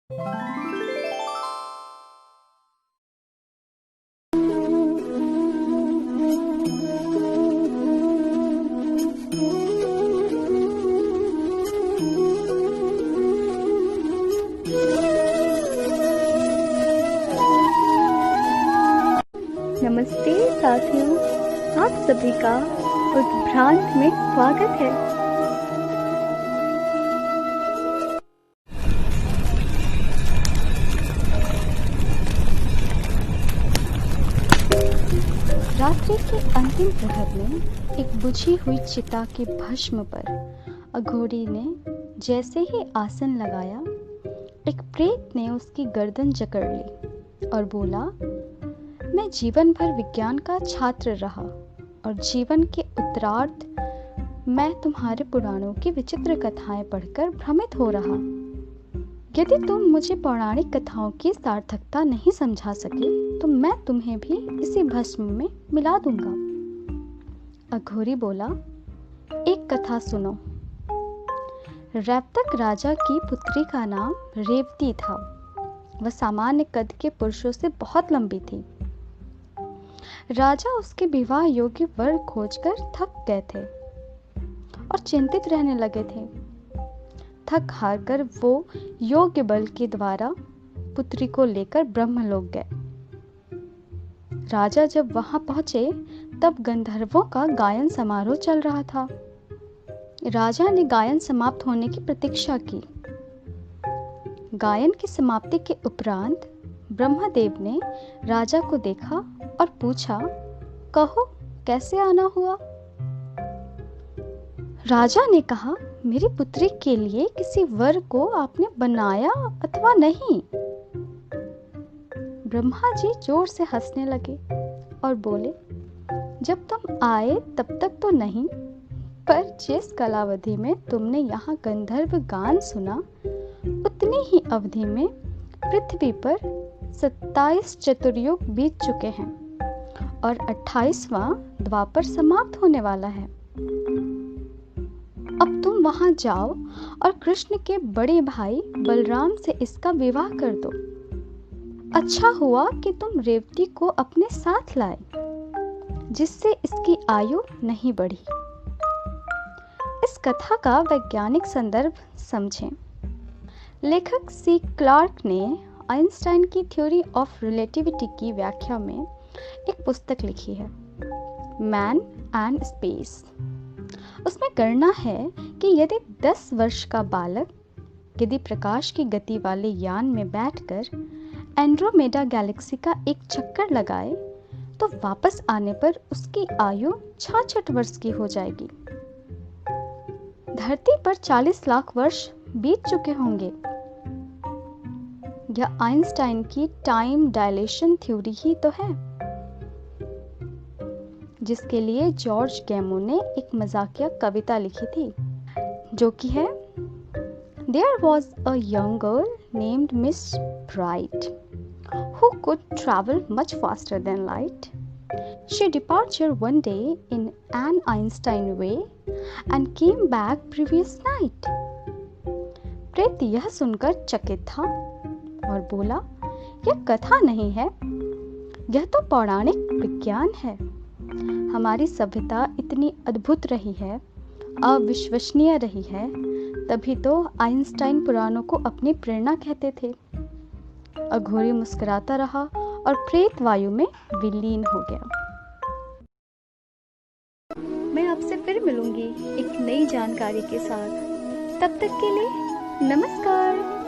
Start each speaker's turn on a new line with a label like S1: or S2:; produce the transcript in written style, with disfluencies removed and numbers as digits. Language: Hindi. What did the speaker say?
S1: नमस्ते साथियों, आप सभी का उद्भ्रांत में स्वागत है। रात्रि के अंतिम प्रहर में एक बुझी हुई चिता के भस्म पर अघोरी ने जैसे ही आसन लगाया, एक प्रेत ने उसकी गर्दन जकड़ ली और बोला, मैं जीवन भर विज्ञान का छात्र रहा और जीवन के उत्तरार्ध मैं तुम्हारे पुराणों की विचित्र कथाएं पढ़कर भ्रमित हो रहा। यदि तुम मुझे पौराणिक कथाओं की सार्थकता नहीं समझा सके तो मैं तुम्हें भी इसी भस्म में मिला दूंगा। अघोरी बोला, एक कथा सुनो। रैवतक राजा की पुत्री का नाम रेवती था। वह सामान्य कद के पुरुषों से बहुत लंबी थी। राजा उसके विवाह योग्य वर खोजकर थक गए थे और चिंतित रहने लगे थे। थक हार कर वो योग्य बल के द्वारा पुत्री को लेकर ब्रह्मलोक गए। राजा जब वहां पहुंचे तब गंधर्वों का गायन समारोह चल रहा था। राजा ने गायन समाप्त होने की प्रतीक्षा की। गायन की समाप्ति के उपरांत ब्रह्मदेव ने राजा को देखा और पूछा, कहो कैसे आना हुआ? राजा ने कहा, मेरी पुत्री के लिए किसी वर को आपने बनाया अथवा नहीं? ब्रह्मा जी जोर से हंसने लगे और बोले, जब तुम आए तब तक तो नहीं, पर जिस कालावधि में तुमने यहाँ गंधर्व गान सुना, उतनी ही अवधि में पृथ्वी पर 27 चतुर्युग बीत चुके हैं और 28वां द्वापर समाप्त होने वाला है। अब तुम वहां जाओ और कृष्ण के बड़े भाई बलराम से इसका विवाह कर दो। अच्छा हुआ कि तुम रेवती को अपने साथ लाए, जिससे इसकी आयु नहीं बढ़ी। इस कथा का वैज्ञानिक संदर्भ समझें। लेखक सी क्लार्क ने आइंस्टाइन की थ्योरी ऑफ रिलेटिविटी की व्याख्या में एक पुस्तक लिखी है, मैन एंड स्पेस। उसमें गणना है कि यदि 10 वर्ष का बालक यदि प्रकाश की गति वाले यान में बैठकर एंड्रोमेडा गैलेक्सी का एक चक्कर लगाए तो वापस आने पर उसकी आयु 66 वर्ष की हो जाएगी। धरती पर 40 लाख वर्ष बीत चुके होंगे। यह आइंस्टाइन की टाइम डायलेशन थ्योरी ही तो है, जिसके लिए जॉर्ज गैमो ने एक मजाकिया कविता लिखी थी, जो कि है, There was a young girl named Miss Bright who could travel much faster than light. She departed one day in an Einstein way and came back previous night. प्रेत यह सुनकर चकित था और बोला, यह कथा नहीं है, यह तो पौराणिक विज्ञान है। हमारी सभ्यता इतनी अद्भुत रही है, अविश्वसनीय रही है, तभी तो आइंस्टाइन पुराणों को अपनी प्रेरणा कहते थे। अघोरी मुस्कुराता रहा और प्रेत वायु में विलीन हो गया। मैं आपसे फिर मिलूंगी एक नई जानकारी के साथ। तब तक के लिए नमस्कार।